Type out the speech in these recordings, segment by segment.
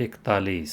41।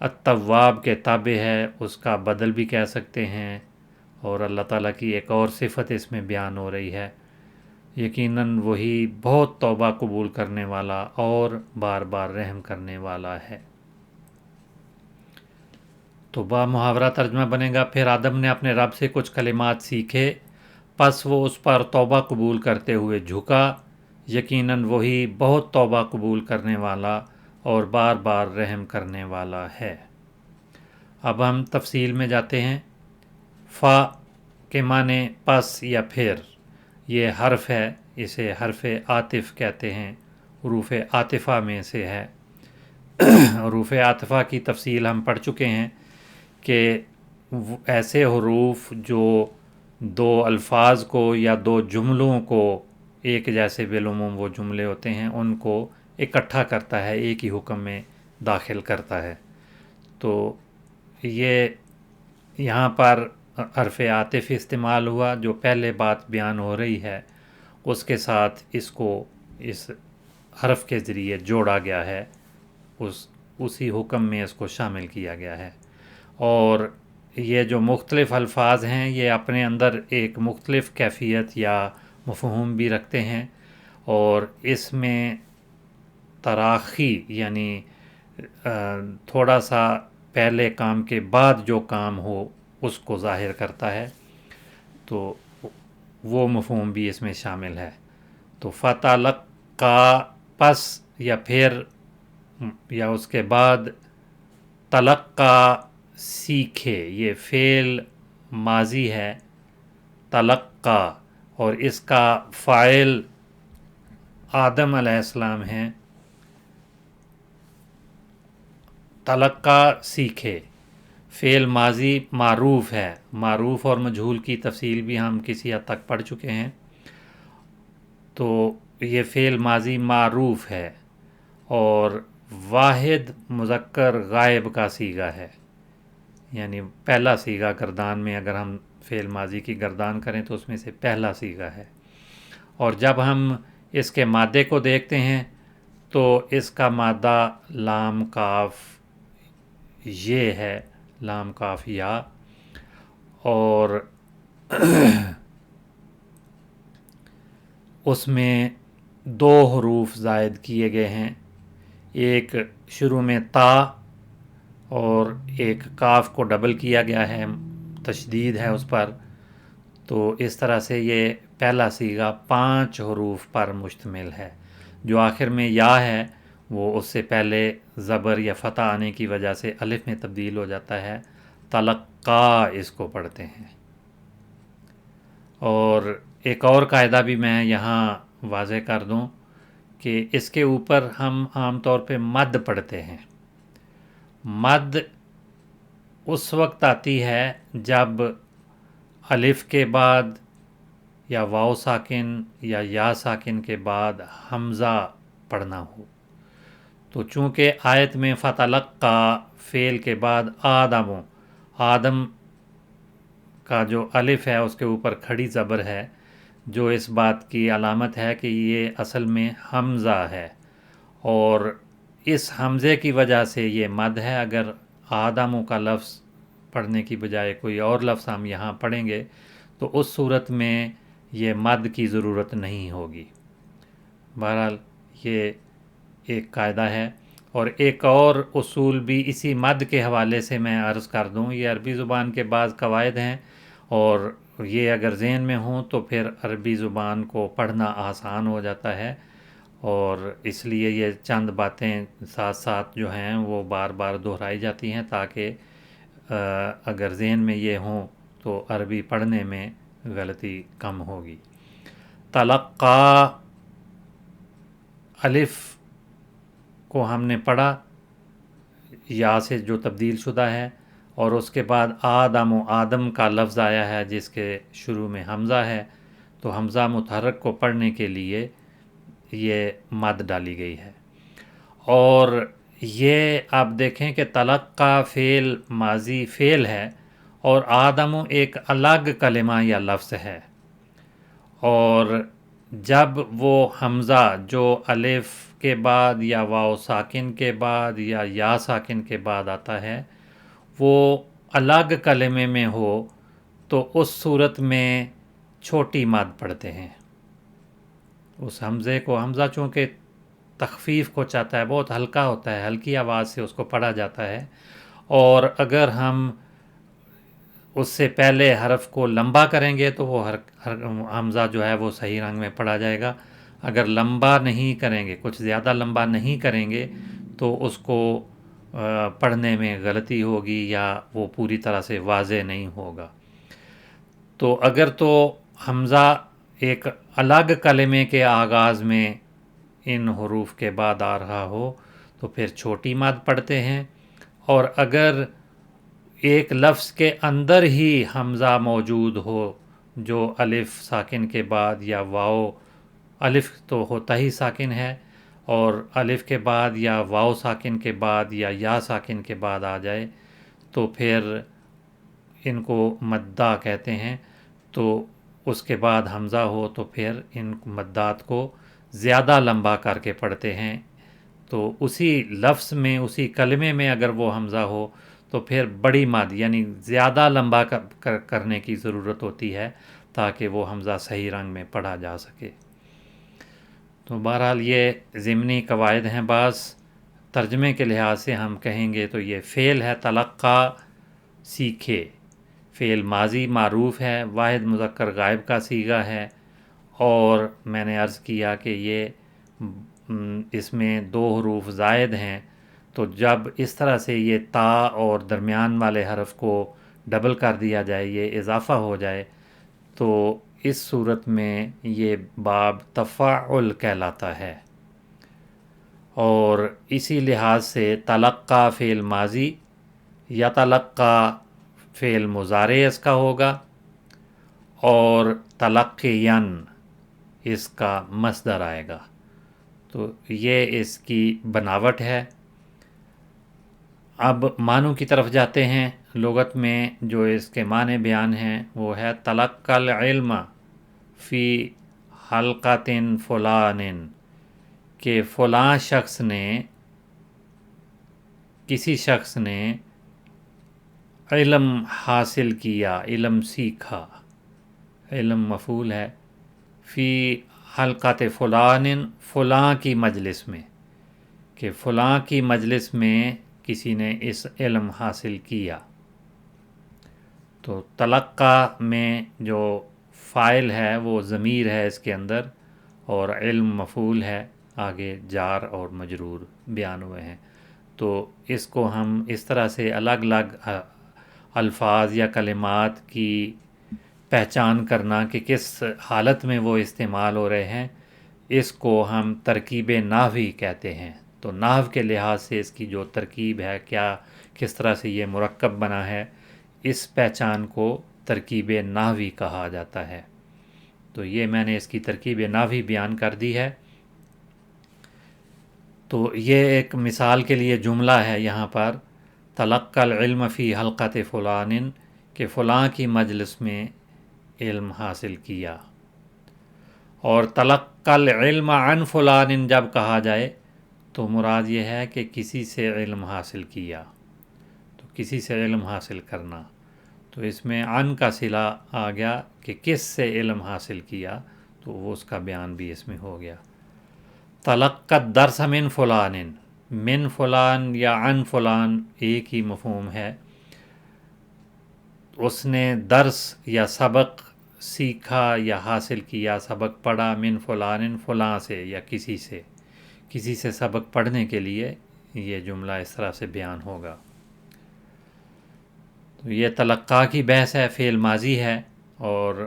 التواب کے تابع ہے، اس کا بدل بھی کہہ سکتے ہیں، اور اللہ تعالیٰ کی ایک اور صفت اس میں بیان ہو رہی ہے، یقیناً وہی بہت توبہ قبول کرنے والا اور بار بار رحم کرنے والا ہے۔ تو با محاورہ ترجمہ بنے گا، پھر آدم نے اپنے رب سے کچھ کلمات سیکھے، پس وہ اس پر توبہ قبول کرتے ہوئے جھکا، یقیناً وہی بہت توبہ قبول کرنے والا اور بار بار رحم کرنے والا ہے۔ اب ہم تفصیل میں جاتے ہیں۔ فا کے معنی پس یا پھر، یہ حرف ہے، اسے حرف عاطف کہتے ہیں، حروف عاطفہ میں سے ہے۔ حروف عاطفہ کی تفصیل ہم پڑھ چکے ہیں کہ ایسے حروف جو دو الفاظ کو یا دو جملوں کو، ایک جیسے بالعموم وہ جملے ہوتے ہیں، ان کو اکٹھا کرتا ہے، ایک ہی حکم میں داخل کرتا ہے۔ تو یہ یہاں پر حرف عاطف استعمال ہوا، جو پہلے بات بیان ہو رہی ہے اس کے ساتھ اس کو اس حرف کے ذریعے جوڑا گیا ہے، اسی حکم میں اس کو شامل کیا گیا ہے۔ اور یہ جو مختلف الفاظ ہیں یہ اپنے اندر ایک مختلف کیفیت یا مفہوم بھی رکھتے ہیں، اور اس میں تراخی یعنی تھوڑا سا پہلے کام کے بعد جو کام ہو اس کو ظاہر کرتا ہے، تو وہ مفہوم بھی اس میں شامل ہے۔ تو فتلقا پس یا پھر یا اس کے بعد، تلقا سیکھے، یہ فعل ماضی ہے تلقا، اور اس کا فاعل آدم علیہ السلام ہیں۔ تلقا سیکھے، فعل ماضی معروف ہے، معروف اور مجہول کی تفصیل بھی ہم کسی حد تک پڑھ چکے ہیں۔ تو یہ فعل ماضی معروف ہے اور واحد مذکر غائب کا صیغہ ہے، یعنی پہلا صیغہ گردان میں اگر ہم فعل ماضی کی گردان کریں تو اس میں سے پہلا صیغہ ہے۔ اور جب ہم اس کے مادے کو دیکھتے ہیں تو اس کا مادہ لام کاف یہ ہے، لام کاف یا، اور اس میں دو حروف زائد کیے گئے ہیں، ایک شروع میں تا اور ایک کاف کو ڈبل کیا گیا ہے، تشدید ہے اس پر۔ تو اس طرح سے یہ پہلا صیغہ 5 حروف پر مشتمل ہے۔ جو آخر میں یا ہے وہ اس سے پہلے زبر یا فتح آنے کی وجہ سے الف میں تبدیل ہو جاتا ہے، تلقا اس کو پڑھتے ہیں۔ اور ایک اور قاعدہ بھی میں یہاں واضح کر دوں کہ اس کے اوپر ہم عام طور پہ مد پڑھتے ہیں۔ مد اس وقت آتی ہے جب الف کے بعد یا واو ساکن یا ساکن کے بعد حمزہ پڑھنا ہو۔ تو چونکہ آیت میں فتلقا فعل کے بعد آدم کا جو الف ہے اس کے اوپر کھڑی زبر ہے، جو اس بات کی علامت ہے کہ یہ اصل میں حمزہ ہے، اور اس حمزے کی وجہ سے یہ مد ہے۔ اگر آدموں کا لفظ پڑھنے کی بجائے کوئی اور لفظ ہم یہاں پڑھیں گے تو اس صورت میں یہ مد کی ضرورت نہیں ہوگی۔ بہرحال یہ ایک قاعدہ ہے، اور ایک اور اصول بھی اسی مد کے حوالے سے میں عرض کر دوں۔ یہ عربی زبان کے بعض قواعد ہیں، اور یہ اگر ذہن میں ہوں تو پھر عربی زبان کو پڑھنا آسان ہو جاتا ہے، اور اس لیے یہ چند باتیں ساتھ ساتھ جو ہیں وہ بار بار دہرائی جاتی ہیں تاکہ اگر ذہن میں یہ ہوں تو عربی پڑھنے میں غلطی کم ہوگی۔ تلقا الف کو ہم نے پڑھا یا سے جو تبدیل شدہ ہے، اور اس کے بعد آدم کا لفظ آیا ہے جس کے شروع میں حمزہ ہے، تو حمزہ متحرک کو پڑھنے کے لیے یہ مد ڈالی گئی ہے۔ اور یہ آپ دیکھیں کہ تلقا فعل ماضی فعل ہے اور ایک الگ کلمہ یا لفظ ہے، اور جب وہ حمزہ جو الف کے بعد یا واو ساکن کے بعد یا ساکن کے بعد آتا ہے وہ الگ کلمے میں ہو تو اس صورت میں چھوٹی ماد پڑھتے ہیں. اس حمزے کو، حمزہ چونکہ تخفیف کو چاہتا ہے، بہت ہلکا ہوتا ہے، ہلکی آواز سے اس کو پڑھا جاتا ہے، اور اگر ہم اس سے پہلے حرف کو لمبا کریں گے تو وہ حمزہ جو ہے وہ صحیح رنگ میں پڑھا جائے گا. اگر لمبا نہیں کریں گے، کچھ زیادہ لمبا نہیں کریں گے تو اس کو پڑھنے میں غلطی ہوگی یا وہ پوری طرح سے واضح نہیں ہوگا. تو اگر تو حمزہ ایک الگ کلمے کے آغاز میں ان حروف کے بعد آ رہا ہو تو پھر چھوٹی ماد پڑھتے ہیں، اور اگر ایک لفظ کے اندر ہی حمزہ موجود ہو جو الف ساکن کے بعد یا واو، الف تو ہوتا ہی ساکن ہے، اور الف کے بعد یا واو ساکن کے بعد یا ساکن کے بعد آ جائے تو پھر ان کو مدہ کہتے ہیں. تو اس کے بعد حمزہ ہو تو پھر ان مدات کو زیادہ لمبا کر کے پڑھتے ہیں. تو اسی لفظ میں، اسی کلمے میں اگر وہ حمزہ ہو تو پھر بڑی ماد یعنی زیادہ لمبا کرنے کی ضرورت ہوتی ہے تاکہ وہ حمزہ صحیح رنگ میں پڑھا جا سکے. تو بہرحال یہ ضمنی قواعد ہیں. بعض ترجمے کے لحاظ سے ہم کہیں گے تو یہ فعل ہے تلقا سیکھے، فعل ماضی معروف ہے، واحد مذکر غائب کا صیغہ ہے، اور میں نے عرض کیا کہ یہ اس میں 2 حروف زائد ہیں، تو جب اس طرح سے یہ تا اور درمیان والے حرف کو ڈبل کر دیا جائے، یہ اضافہ ہو جائے، تو اس صورت میں یہ باب تفاعل کہلاتا ہے. اور اسی لحاظ سے تلقا فعل ماضی یا تلقا فعل مضارع اس کا ہوگا، اور تلقین اس کا مصدر آئے گا. تو یہ اس کی بناوٹ ہے. اب معنوں کی طرف جاتے ہیں. لغت میں جو اس کے معنی بیان ہیں وہ ہے تلقى العلم فی حلقۃ فلان، کہ فلاں شخص نے، کسی شخص نے علم حاصل کیا، علم سیکھا. علم مفعول ہے، فی حلقۃ فلان، فلاں کی مجلس میں، کہ فلاں کی مجلس میں کسی نے اس علم حاصل کیا. تو تلقا میں جو فاعل ہے وہ ضمیر ہے اس کے اندر، اور علم مفعول ہے، آگے جار اور مجرور بیان ہوئے ہیں. تو اس کو ہم اس طرح سے الگ الگ الفاظ یا کلمات کی پہچان کرنا کہ کس حالت میں وہ استعمال ہو رہے ہیں، اس کو ہم ترکیب نحوی کہتے ہیں. تو نحو کے لحاظ سے اس کی جو ترکیب ہے، کس طرح سے یہ مرکب بنا ہے، اس پہچان کو ترکیب نحوی کہا جاتا ہے. تو یہ میں نے اس کی ترکیب نحوی بیان کر دی ہے. تو یہ ایک مثال کے لیے جملہ ہے یہاں پر، تلقى العلم فی حلقۃ فلان، کہ فلاں کی مجلس میں علم حاصل کیا. اور تلقى العلم عن فلان جب کہا جائے تو مراد یہ ہے کہ کسی سے علم حاصل کیا، تو کسی سے علم حاصل کرنا. تو اس میں عن کا صلہ آ گیا کہ کس سے علم حاصل کیا، تو وہ اس کا بیان بھی اس میں ہو گیا. تلقى الدرس من فلان، من فلان یا عن فلان ایک ہی مفہوم ہے. اس نے درس یا سبق سیکھا یا حاصل کیا، سبق پڑھا، من فلان فلاں سے یا کسی سے سبق پڑھنے کے لیے یہ جملہ اس طرح سے بیان ہوگا. تو یہ تلقا کی بحث ہے، فعل ماضی ہے اور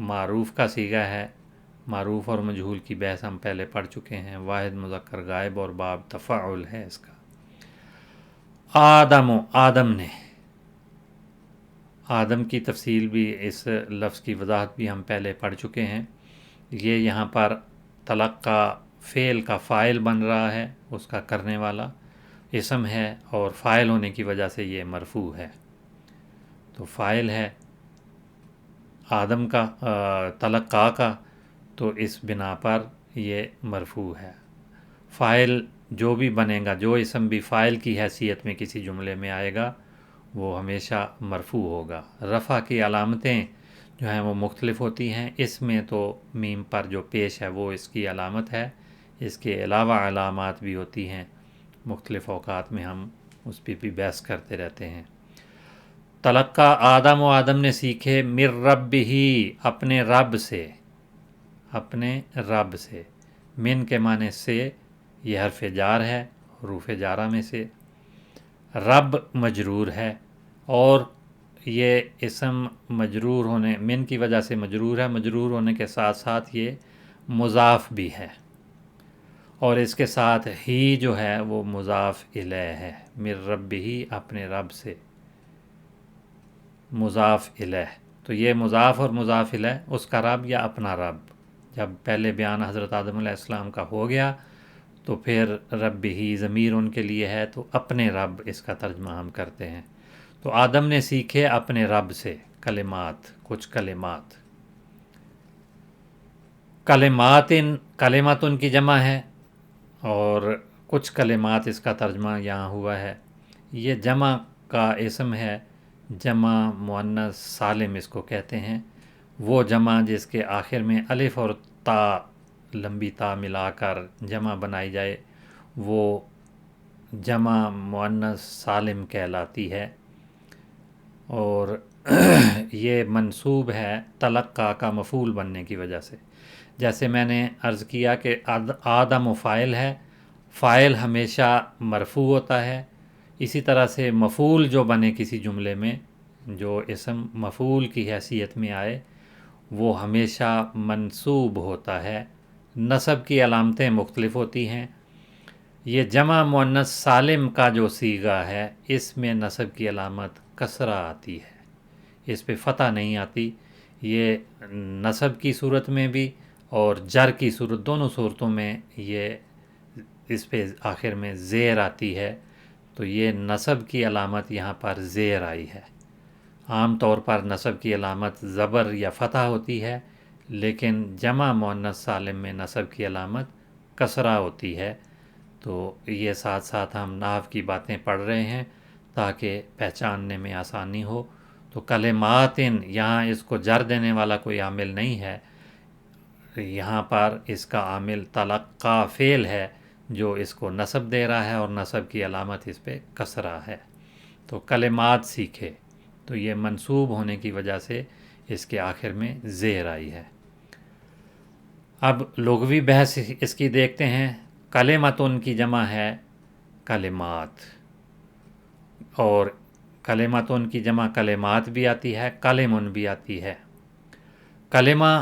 معروف کا صیغہ ہے. معروف اور مجہول کی بحث ہم پہلے پڑھ چکے ہیں. واحد مذکر غائب اور باب تفاعل ہے اس کا. آدم نے، آدم کی تفصیل بھی، اس لفظ کی وضاحت بھی ہم پہلے پڑھ چکے ہیں. یہ یہاں پر تلقا فعل کا فاعل بن رہا ہے، اس کا کرنے والا اسم ہے، اور فاعل ہونے کی وجہ سے یہ مرفوع ہے. تو فاعل ہے آدم کا، تلقا کا، تو اس بنا پر یہ مرفوع ہے۔ فاعل جو بھی بنے گا، جو اسم بھی فاعل کی حیثیت میں کسی جملے میں آئے گا وہ ہمیشہ مرفوع ہوگا۔ رفع کی علامتیں جو ہیں وہ مختلف ہوتی ہیں، اس میں تو میم پر جو پیش ہے وہ اس کی علامت ہے، اس کے علاوہ علامات بھی ہوتی ہیں، مختلف اوقات میں ہم اس پہ بھی بحث کرتے رہتے ہیں۔ تلقا آدم و آدم نے سیکھے مر رب ہی اپنے رب سے، اپنے رب سے، من کے معنی سے، یہ حرف جار ہے، حروف جارہ میں سے، رب مجرور ہے، اور یہ اسم مجرور ہونے، من کی وجہ سے مجرور ہے، مجرور ہونے کے ساتھ ساتھ یہ مضاف بھی ہے، اور اس کے ساتھ ہی جو ہے وہ مضاف الیہ ہے، مر رب ہی اپنے رب سے، مضاف الیہ۔ تو یہ مضاف اور مضاف الیہ، اس کا رب یا اپنا رب، جب پہلے بیان حضرت آدم علیہ السلام کا ہو گیا تو پھر رب ہی ضمیر ان کے لیے ہے، تو اپنے رب اس کا ترجمہ ہم کرتے ہیں۔ تو آدم نے سیکھے اپنے رب سے کلمات، کچھ کلمات۔ کلمات ان کی جمع ہے، اور کچھ کلمات اس کا ترجمہ یہاں ہوا ہے۔ یہ جمع کا اسم ہے، جمع مؤنث سالم اس کو کہتے ہیں، وہ جمع جس کے آخر میں الف اور تا، لمبی تا ملا کر جمع بنائی جائے، وہ جمع مؤنث سالم کہلاتی ہے، اور یہ منصوب ہے تلقا کا مفعول بننے کی وجہ سے۔ جیسے میں نے عرض کیا کہ آدم و فاعل ہے، فاعل ہمیشہ مرفوع ہوتا ہے، اسی طرح سے مفعول جو بنے کسی جملے میں، جو اسم مفعول کی حیثیت میں آئے وہ ہمیشہ منصوب ہوتا ہے۔ نصب کی علامتیں مختلف ہوتی ہیں۔ یہ جمع مؤنث سالم کا جو صیغہ ہے، اس میں نصب کی علامت کسرہ آتی ہے، اس پہ فتح نہیں آتی۔ یہ نصب کی صورت میں بھی اور جر کی صورت، دونوں صورتوں میں یہ اس پہ آخر میں زیر آتی ہے، تو یہ نصب کی علامت یہاں پر زیر آئی ہے۔ عام طور پر نصب کی علامت زبر یا فتح ہوتی ہے، لیکن جمع مؤنث سالم میں نصب کی علامت کسرہ ہوتی ہے۔ تو یہ ساتھ ساتھ ہم نحو کی باتیں پڑھ رہے ہیں تاکہ پہچاننے میں آسانی ہو۔ تو کلمات، یہاں اس کو جر دینے والا کوئی عامل نہیں ہے، یہاں پر اس کا عامل تلقا فعل ہے جو اس کو نصب دے رہا ہے، اور نصب کی علامت اس پہ کسرہ ہے۔ تو کلمات سیکھے، تو یہ منصوب ہونے کی وجہ سے اس کے آخر میں زیر آئی ہے۔ اب لغوی بحث اس کی دیکھتے ہیں۔ کلمتن کی جمع ہے کلمات، اور کلمتن کی جمع کلمات بھی آتی ہے، کلمن بھی آتی ہے۔ کلمہ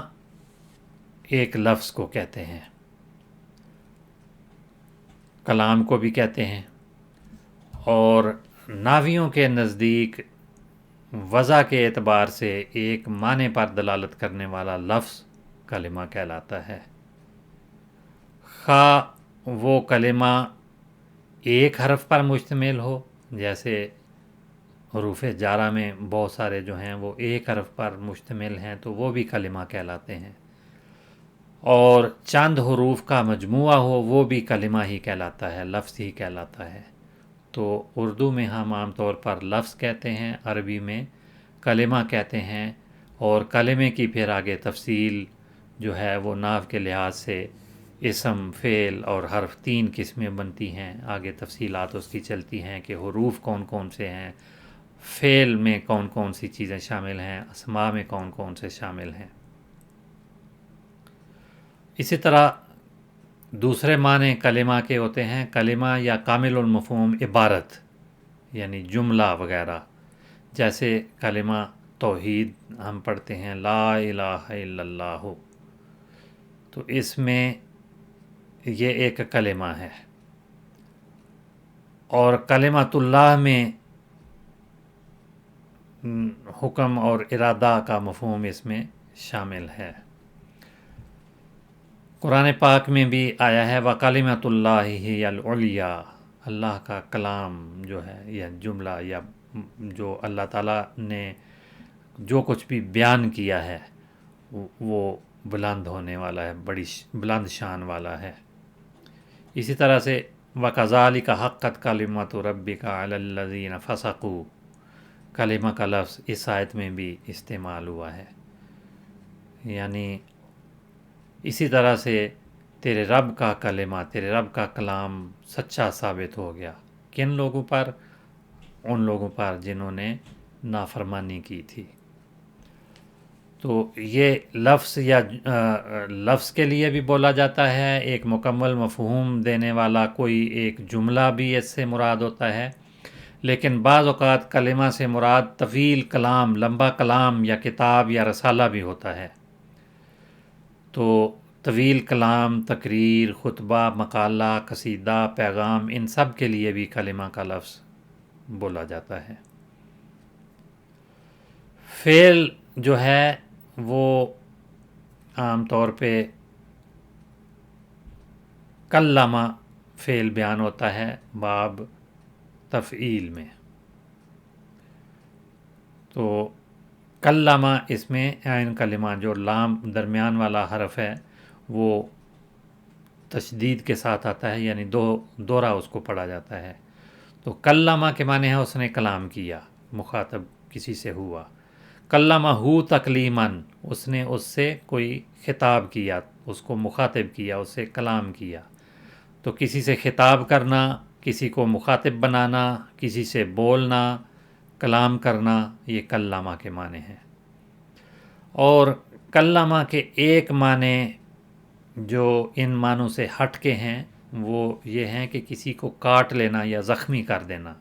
ایک لفظ کو کہتے ہیں، کلام کو بھی کہتے ہیں، اور ناویوں کے نزدیک وضع کے اعتبار سے ایک معنی پر دلالت کرنے والا لفظ کلمہ کہلاتا ہے۔ خواہ وہ کلمہ ایک حرف پر مشتمل ہو، جیسے حروف جارہ میں بہت سارے جو ہیں وہ ایک حرف پر مشتمل ہیں تو وہ بھی کلمہ کہلاتے ہیں، اور چند حروف کا مجموعہ ہو وہ بھی کلمہ ہی کہلاتا ہے، لفظ ہی کہلاتا ہے۔ تو اردو میں ہم عام طور پر لفظ کہتے ہیں، عربی میں کلمہ کہتے ہیں، اور کلمے کی پھر آگے تفصیل جو ہے وہ نحو کے لحاظ سے اسم، فعل اور حرف 3 قسمیں بنتی ہیں، آگے تفصیلات اس کی چلتی ہیں کہ حروف کون کون سے ہیں، فعل میں کون کون سی چیزیں شامل ہیں، اسماء میں کون کون سے شامل ہیں۔ اسی طرح دوسرے معنی کلمہ کے ہوتے ہیں، کلمہ یا کامل المفہوم عبارت، یعنی جملہ وغیرہ، جیسے کلمہ توحید ہم پڑھتے ہیں لا الہ الا اللہ، تو اس میں یہ ایک کلمہ ہے، اور کلمۃ اللہ میں حکم اور ارادہ کا مفہوم اس میں شامل ہے۔ قرآن پاک میں بھی آیا ہے وَكَلِمَةُ اللَّهِ هِيَ الْعُلْيَا، اللہ کا کلام جو ہے یا جملہ یا جو اللہ تعالیٰ نے جو کچھ بھی بیان کیا ہے وہ بلند ہونے والا ہے، بڑی بلند شان والا ہے۔ اسی طرح سے وَكَذَلِكَ حَقَّتْ كَلِمَةُ رَبِّكَ عَلَى الَّذِينَ فَسَقُوا، کلمہ کا لفظ اس آیت میں بھی استعمال ہوا ہے، یعنی اسی طرح سے تیرے رب کا کلمہ، تیرے رب کا کلام سچا ثابت ہو گیا، کن لوگوں پر؟ ان لوگوں پر جنہوں نے نافرمانی کی تھی۔ تو یہ لفظ یا لفظ کے لیے بھی بولا جاتا ہے، ایک مکمل مفہوم دینے والا کوئی ایک جملہ بھی اس سے مراد ہوتا ہے، لیکن بعض اوقات کلمہ سے مراد طویل کلام، لمبا کلام یا کتاب یا رسالہ بھی ہوتا ہے۔ تو طویل کلام، تقریر، خطبہ، مقالہ، قصیدہ، پیغام، ان سب کے لیے بھی کلمہ کا لفظ بولا جاتا ہے۔ فعل جو ہے وہ عام طور پہ کلمہ فعل بیان ہوتا ہے باب تفعیل میں۔ تو کلمہ اس میں عین کلمہ جو لام درمیان والا حرف ہے وہ تشدید کے ساتھ آتا ہے، یعنی دوہرا اس کو پڑھا جاتا ہے۔ تو کلمہ کے معنی ہے اس نے کلام کیا، مخاطب کسی سے ہوا۔ کلمہ ہو تکلیماً، اس نے اس سے کوئی خطاب کیا، اس کو مخاطب کیا، اس سے کلام کیا۔ تو کسی سے خطاب کرنا، کسی کو مخاطب بنانا، کسی سے بولنا، کلام کرنا، یہ کلمہ کے معنی ہیں۔ اور کلمہ کے ایک معنی جو ان معنوں سے ہٹ کے ہیں وہ یہ ہیں کہ کسی کو کاٹ لینا یا زخمی کر دینا،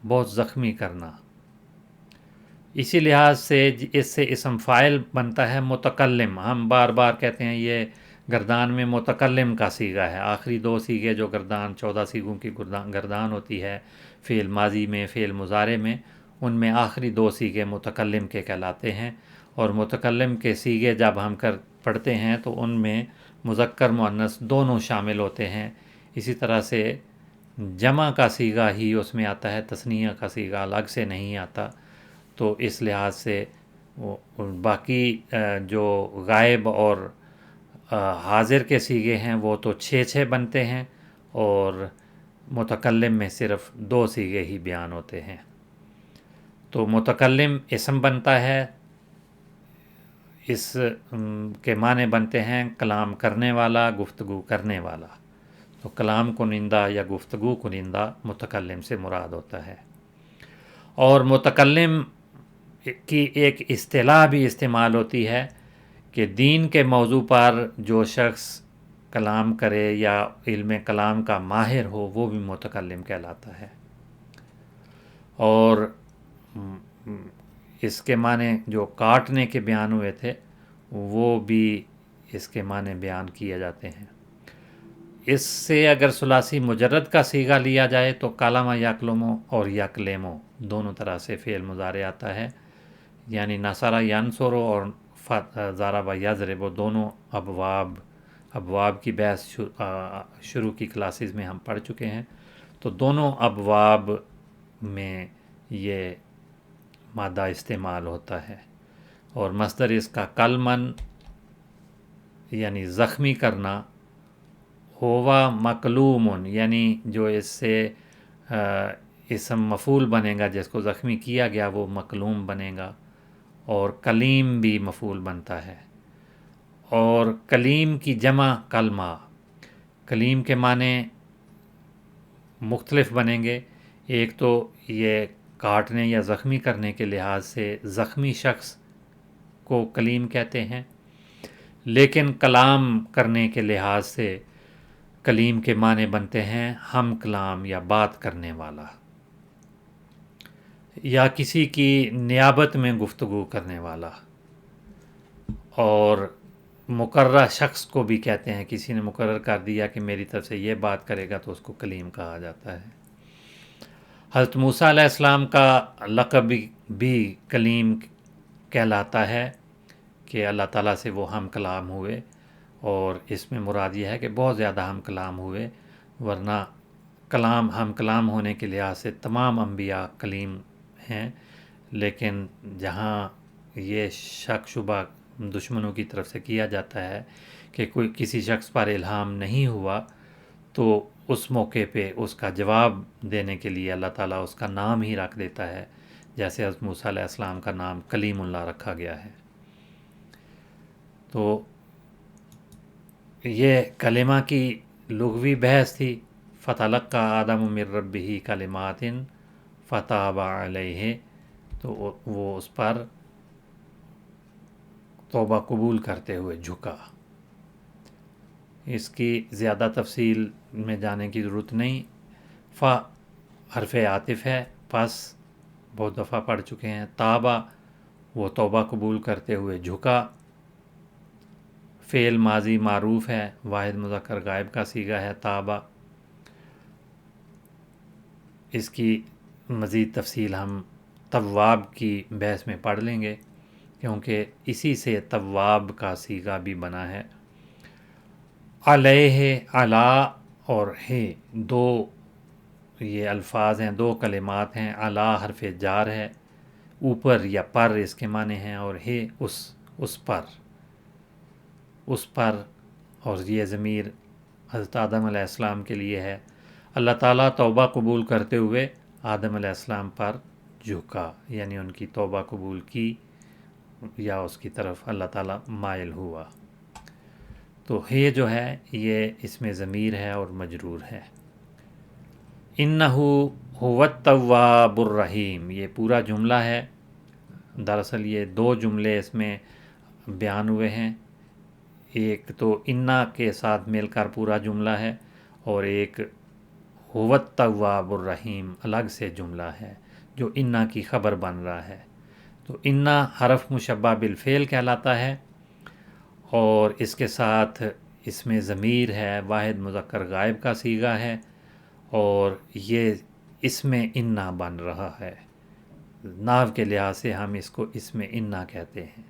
بہت زخمی کرنا۔ اسی لحاظ سے اس سے اسم فاعل بنتا ہے متکلم۔ ہم بار بار کہتے ہیں یہ گردان میں متکلم کا صیغہ ہے، آخری دو صیغے جو گردان 14 صیغوں کی گردان ہوتی ہے فعل ماضی میں، فعل مضارع میں، ان میں آخری دو صیغے متکلم کے کہلاتے ہیں۔ اور متکلم کے صیغے جب ہم پڑھتے ہیں تو ان میں مذکر مؤنث دونوں شامل ہوتے ہیں۔ اسی طرح سے جمع کا صیغہ ہی اس میں آتا ہے، تثنیہ کا صیغہ الگ سے نہیں آتا۔ تو اس لحاظ سے باقی جو غائب اور حاضر کے صیغے ہیں وہ تو 6 بنتے ہیں، اور متکلم میں صرف 2 صیغے ہی بیان ہوتے ہیں۔ تو متکلم اسم بنتا ہے، اس کے معنی بنتے ہیں کلام کرنے والا، گفتگو کرنے والا۔ تو کلام کنندہ یا گفتگو کنندہ متکلم سے مراد ہوتا ہے۔ اور متکلم کی ایک اصطلاح بھی استعمال ہوتی ہے کہ دین کے موضوع پر جو شخص کلام کرے یا علم کلام کا ماہر ہو وہ بھی متکلم کہلاتا ہے۔ اور اس کے معنی جو کاٹنے کے بیان ہوئے تھے وہ بھی اس کے معنی بیان کیے جاتے ہیں۔ اس سے اگر ثلاثی مجرد کا صیغہ لیا جائے تو کلمہ یکلمو اور یکلمو دونوں طرح سے فعل مضارع آتا ہے، یعنی نصر ینصر اور ضرب یضرب دونوں ابواب کی بحث شروع کی کلاسز میں ہم پڑھ چکے ہیں۔ تو دونوں ابواب میں یہ مادہ استعمال ہوتا ہے، اور مصدر اس کا کلمن یعنی زخمی کرنا، ہوا مکلومن یعنی جو اس سے اسم مفعول بنے گا، جس کو زخمی کیا گیا وہ مکلوم بنے گا، اور کلیم بھی مفعول بنتا ہے۔ اور کلیم کی جمع کلمہ، کلیم کے معنی مختلف بنیں گے۔ ایک تو یہ کاٹنے یا زخمی کرنے کے لحاظ سے زخمی شخص کو کلیم کہتے ہیں، لیکن کلام کرنے کے لحاظ سے کلیم کے معنی بنتے ہیں ہم کلام یا بات کرنے والا، یا کسی کی نیابت میں گفتگو کرنے والا۔ اور مقررہ شخص کو بھی کہتے ہیں، کسی نے مقرر کر دیا کہ میری طرف سے یہ بات کرے گا تو اس کو کلیم کہا جاتا ہے۔ حضرت موسیٰ علیہ السلام کا لقب بھی کلیم کہلاتا ہے کہ اللہ تعالیٰ سے وہ ہم کلام ہوئے، اور اس میں مراد یہ ہے کہ بہت زیادہ ہم کلام ہوئے، ورنہ ہم کلام ہونے کے لحاظ سے تمام انبیاء کلیم ہیں، لیکن جہاں یہ شک شبہ دشمنوں کی طرف سے کیا جاتا ہے کہ کوئی کسی شخص پر الہام نہیں ہوا تو اس موقع پہ اس کا جواب دینے کے لیے اللہ تعالیٰ اس کا نام ہی رکھ دیتا ہے، جیسے حضرت موسیٰ علیہ السلام کا نام کلیم اللہ رکھا گیا ہے۔ تو یہ کلمہ کی لغوی بحث تھی، فتلقى آدم من ربہ کلمات فتاب علیہ، تو وہ اس پر توبہ قبول کرتے ہوئے جھکا۔ اس کی زیادہ تفصیل میں جانے کی ضرورت نہیں۔ فا حرف عاطف ہے، پس بہت دفعہ پڑھ چکے ہیں۔ تابہ وہ توبہ قبول کرتے ہوئے جھکا۔ فعل ماضی معروف ہے، واحد مذکر غائب کا صیغہ ہے تابہ۔ اس کی مزید تفصیل ہم تواب کی بحث میں پڑھ لیں گے، کیونکہ اسی سے تواب کا صیغہ بھی بنا ہے۔ علیہ، علا اور ہے دو یہ الفاظ ہیں، دو کلمات ہیں۔ علا حرف جار ہے، اوپر یا پر اس کے معنی ہیں، اور ہے اس پر، اس پر، اور یہ ضمیر حضرت آدم علیہ السلام کے لیے ہے۔ اللہ تعالیٰ توبہ قبول کرتے ہوئے آدم علیہ السلام پر جھکا، یعنی ان کی توبہ قبول کی یا اس کی طرف اللہ تعالیٰ مائل ہوا۔ تو ہے جو ہے یہ اس میں ضمیر ہے اور مجرور ہے۔ انہو هو التواب الرحیم، یہ پورا جملہ ہے۔ دراصل یہ دو جملے اس میں بیان ہوئے ہیں، ایک تو انا کے ساتھ مل کر پورا جملہ ہے، اور ایک هو التواب الرحیم الگ سے جملہ ہے جو انا کی خبر بن رہا ہے۔ تو انا حرف مشبہ بالفعل کہلاتا ہے، اور اس کے ساتھ اس میں ضمیر ہے، واحد مذکر غائب کا صیغہ ہے، اور یہ اس میں انا بن رہا ہے۔ نحو کے لحاظ سے ہم اس کو اس میں انا کہتے ہیں۔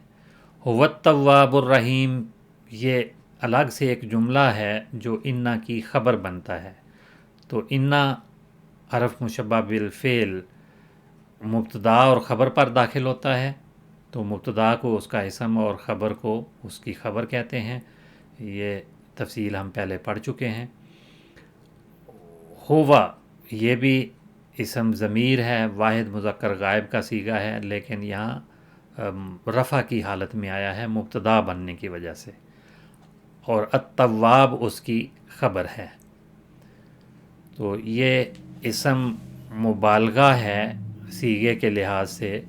هو التواب الرحیم یہ الگ سے ایک جملہ ہے جو انا کی خبر بنتا ہے۔ تو انا حرف مشبہ بالفعل مبتدا اور خبر پر داخل ہوتا ہے، تو مبتدا کو اس کا اسم اور خبر کو اس کی خبر کہتے ہیں۔ یہ تفصیل ہم پہلے پڑھ چکے ہیں۔ ہوا یہ بھی اسم ضمیر ہے، واحد مذکر غائب کا صیغہ ہے، لیکن یہاں رفع کی حالت میں آیا ہے مبتدا بننے کی وجہ سے، اور التواب اس کی خبر ہے۔ تو یہ اسم مبالغہ ہے صیغے کے لحاظ سے،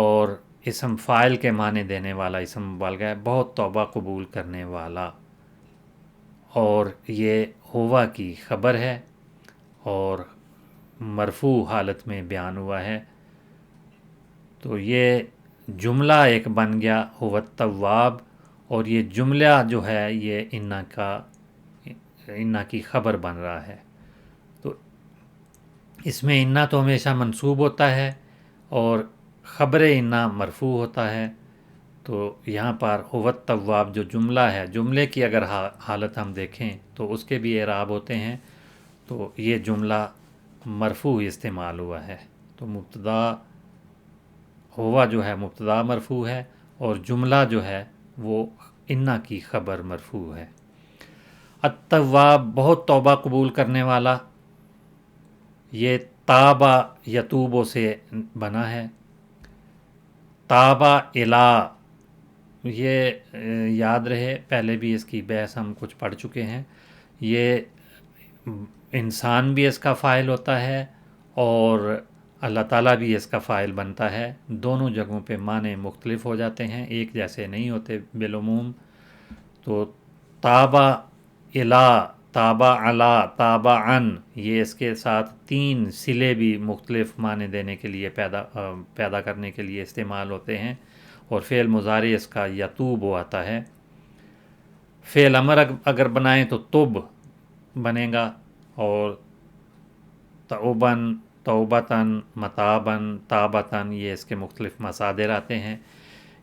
اور اسم فاعل کے معنی دینے والا اسم مبالغہ ہے، بہت توبہ قبول کرنے والا، اور یہ ہوا کی خبر ہے اور مرفوع حالت میں بیان ہوا ہے۔ تو یہ جملہ ایک بن گیا هو التواب، اور یہ جملہ جو ہے یہ انا کی خبر بن رہا ہے۔ تو اس میں انا تو ہمیشہ منصوب ہوتا ہے اور خبر انا مرفوع ہوتا ہے۔ تو یہاں پر هو التواب جو جملہ ہے، جملے کی اگر حالت ہم دیکھیں تو اس کے بھی اعراب ہوتے ہیں، تو یہ جملہ مرفوع استعمال ہوا ہے۔ تو مبتدا ہوا جو ہے مبتدا مرفوع ہے، اور جملہ جو ہے وہ انا کی خبر مرفوع ہے۔ التواب بہت توبہ قبول کرنے والا، یہ تابہ یتوبو سے بنا ہے۔ تابہ الا، یہ یاد رہے پہلے بھی اس کی بحث ہم کچھ پڑھ چکے ہیں، یہ انسان بھی اس کا فاعل ہوتا ہے اور اللہ تعالیٰ بھی اس کا فاعل بنتا ہے۔ دونوں جگہوں پہ معنی مختلف ہو جاتے ہیں، ایک جیسے نہیں ہوتے بالعموم۔ تو تابہ الا، تابہ علا، تابہ عن، یہ اس کے ساتھ تین صلے بھی مختلف معنی دینے کے لیے پیدا کرنے کے لیے استعمال ہوتے ہیں، اور فعل مضارع اس کا یتوب آتا ہے۔ فعل امر اگر بنائیں تو تب بنے گا، اور توبن، توبتن، متابن، تابتن، یہ اس کے مختلف مصادر آتے ہیں۔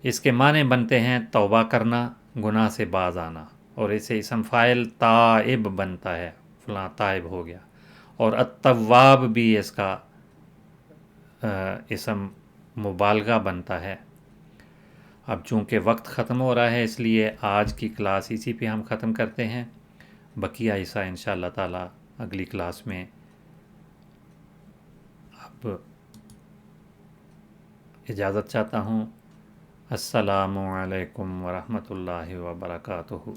اس کے معنی بنتے ہیں توبہ کرنا، گناہ سے باز آنا، اور اسے اسم فاعل تائب بنتا ہے، فلاں تائب ہو گیا، اور التواب بھی اس کا اسم مبالغہ بنتا ہے۔ اب چونکہ وقت ختم ہو رہا ہے اس لیے آج کی کلاس اسی پہ ہم ختم کرتے ہیں، بقیہ حصہ انشاءاللہ تعالی اگلی کلاس میں. اب اجازت چاہتا ہوں. السلام علیکم ورحمۃ اللہ وبرکاتہ.